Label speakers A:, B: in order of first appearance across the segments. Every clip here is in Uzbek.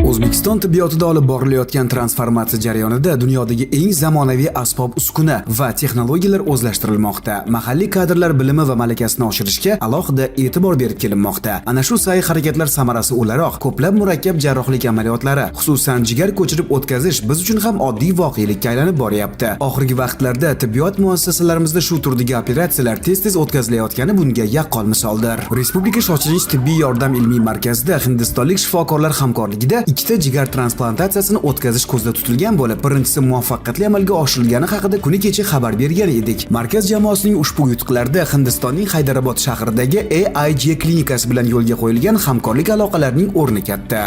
A: O'zbekiston tibbiyotida olib borilayotgan transformatsiya jarayonida dunyodagi eng zamonaviy asbob-uskuna va texnologiyalar o'zlashtirilmoqda. Mahalliy kadrlar bilimi va malakasini oshirishga alohida e'tibor berib kelinmoqda. Ana shu sa'y-harakatlar samarasi o'laroq ko'plab murakkab jarrohlik amaliyotlari, xususan jigar ko'chirib o'tkazish biz uchun ham oddiy voqelikka aylanib boryapti. Oxirgi vaqtlarda tibbiyot muassasalarimizda shu turdagi operatsiyalar tez-tez o'tkazilayotgani bunga yaqqol misoldir. Respublika shoshilinch tibbiy yordam ilmiy markazida hindistonlik shifokorlar hamkorligida ikkita jigar transplantatsiyasini o'tkazish ko'zda tutilgan bo'lib, birinchisi muvaffaqiyatli amalga oshirilgani haqida kuni kecha xabar bergan edik. Markaz jamoasining ushbu yutuqlarida Hindistonning Haydarobod shahridagi AIG klinikasi bilan yo'lga qo'yilgan hamkorlik aloqalarining o'rni katta.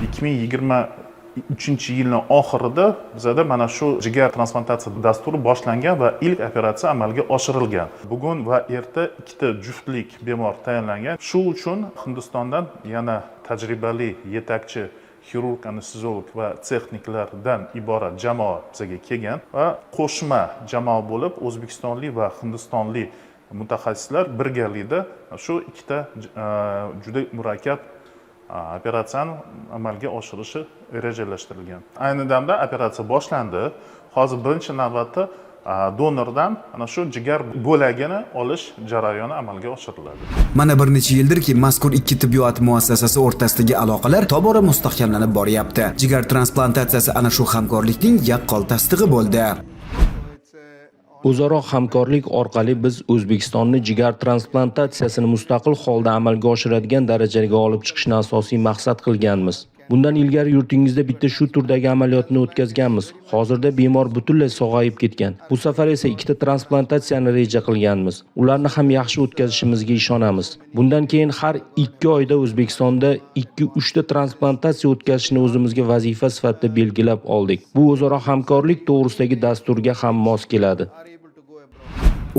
B: 2023-yilning oxirida bizda mana shu jigar transplantatsiya dasturi boshlangan va ilk operatsiya amalga oshirilgan. Bugun va erta ikkita juftlik bemor tayinlangan. Shu uchun Hindistondan yana tajribali yetakchi xirurg, anesteziolog va texniklardan iborat jamoa bizga kelgan va qo'shma jamoa bo'lib o'zbekistonlik va hindistonlik mutaxassislar birgalikda shu ikkita juda murakkab operatsiyani amalga oshirishi rejalashtirilgan. Ayni damda operatsiya boshlandi. Hozir birinchi navbatda donordan ana shu jigar bo'lagini olish jarayoni amalga oshiriladi.
A: Mana bir necha yildirki mazkur ikki tibbiyot muassasasi o'rtasidagi aloqalar tobora mustahkamlanib boryapti. Jigar transplantatsiyasi ana shu hamkorlikning yaqqol tasdig'i bo'ldi.
C: O'zaro hamkorlik orqali biz O'zbekistonni jigar transplantatsiyasini mustaqil holda amalga oshiradigan darajaga olib chiqishni asosiy maqsad qilganmiz. Bundan ilgari yurtingizda bitta shu turdagi amaliyotni o'tkazganmiz. Hozirda bemor butunlay sog'ayib ketgan. Bu safar esa ikkita transplantatsiyani reja qilganmiz. Ularni ham yaxshi o'tkazishimizga ishonamiz. Bundan keyin har 2 oyda O'zbekistonda 2-3 ta transplantatsiya o'tkazishni o'zimizga vazifa sifatida belgilab oldik. Bu o'zaro hamkorlik to'g'risidagi dasturga ham mos keladi.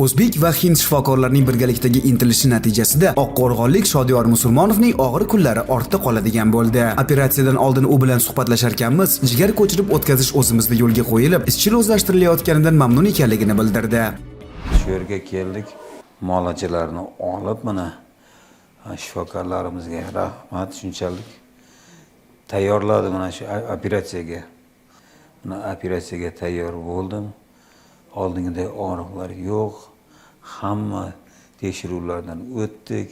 A: O'zbek va hind shifokorlarining birgalikdagi intilishi natijasida Oqqo'rg'onlik Shodiyor Musulmonovning og'ir kunlari ortda qoladigan bo'ldi. Operatsiyadan oldin u bilan suhbatlasharkanmiz, jigar ko'chirib o'tkazish o'zimizda yo'lga qo'yilib, izchil o'zlashtirilayotganidan mamnun ekanligini bildirdi.
D: Shu yerga keldik, muolajalarni olib, mana shifokorlarimizga rahmat, shunchalik tayyorladi mana shu operatsiyaga. Mana operatsiyaga tayyor bo'ldim. Oldingiday og'riqlar yo'q. Hamma tekshiruvlardan o'tdik.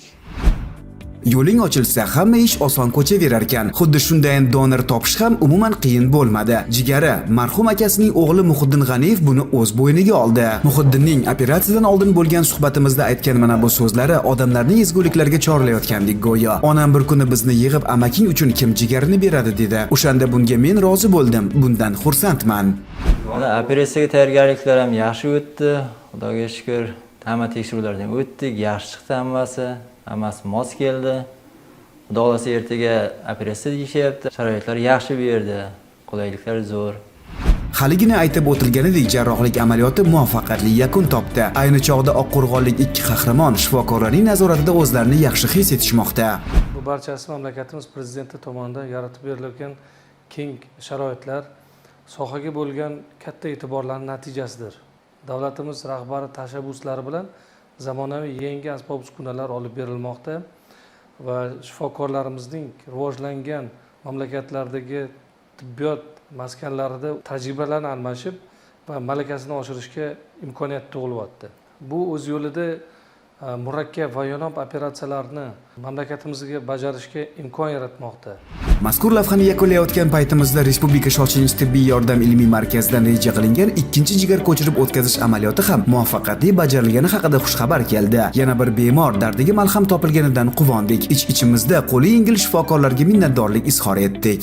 A: Yo'ling ochilsa, hamma ish oson ko'chaverar ekan. Xuddi shunday donor topish ham umuman qiyin bo'lmadi. Jigari marhum akasining o'g'li Muhiddin G'aniyev buni o'z bo'yniga oldi. Muhiddinning operatsiyadan oldin bo'lgan suhbatimizda aytgan mana bu so'zlari odamlarning ezguliklarga chorlayotgandek go'yo. Onam bir kuni bizni yig'ib amaking uchun kim jigarini beradi dedi. O'shanda bunga men rozi bo'ldim. Bundan xursandman.
E: Mana operatsiyaga tayyorgarliklar ham yaxshi o'tdi. Xudoga shukr, hamma tekshiruvlardan o'tdik, yaxshi chiqdi hammasi. Hammasi mos keldi. Xudo xolasa ertaga operatsiya deyishyapti. Sharoitlar yaxshi bu yerda. Qulayliklar zo'r.
A: Haligina aytib o'tilganidek jarrohlik amaliyoti muvaffaqiyatli yakun topdi. Ayni chog'da Oqqo'rg'onlik ikki qahramon shifokorlarning nazoratida o'zlarini yaxshi his etishmoqda.
F: Bu barchasi mamlakatimiz prezidenti tomonidan yaratib berilgan keng sharoitlar, sohaga bo'lgan katta e'tiborlarning natijasidir. Davlatimiz rahbari tashabbuslari bilan zamonaviy yangi asbob-uskunalar olib berilmoqda va shifokorlarimizning rivojlangan mamlakatlardagi tibbiyot maskanlarida tajribalarni almashib va malakasini oshirishga imkoniyat tug'ilyapti. Bu o'z yo'lida murakkab va yo'nab operatsiyalarni mamlakatimizga bajarishga imkon yaratmoqda.
A: Mazkur lavhani yakunlayotgan paytimizda Respublika shoshilinch tibbiy yordam ilmiy markazidan reja qilingan ikkinchi jigar ko'chirib o'tkazish amaliyoti ham muvaffaqiyatli bajarilgani haqida xushxabar keldi. Yana bir bemor dardiga malham topilganidan quvondik. Ich-ichimizda qo'li yengil shifokorlarga minnatdorlik izhor etdik.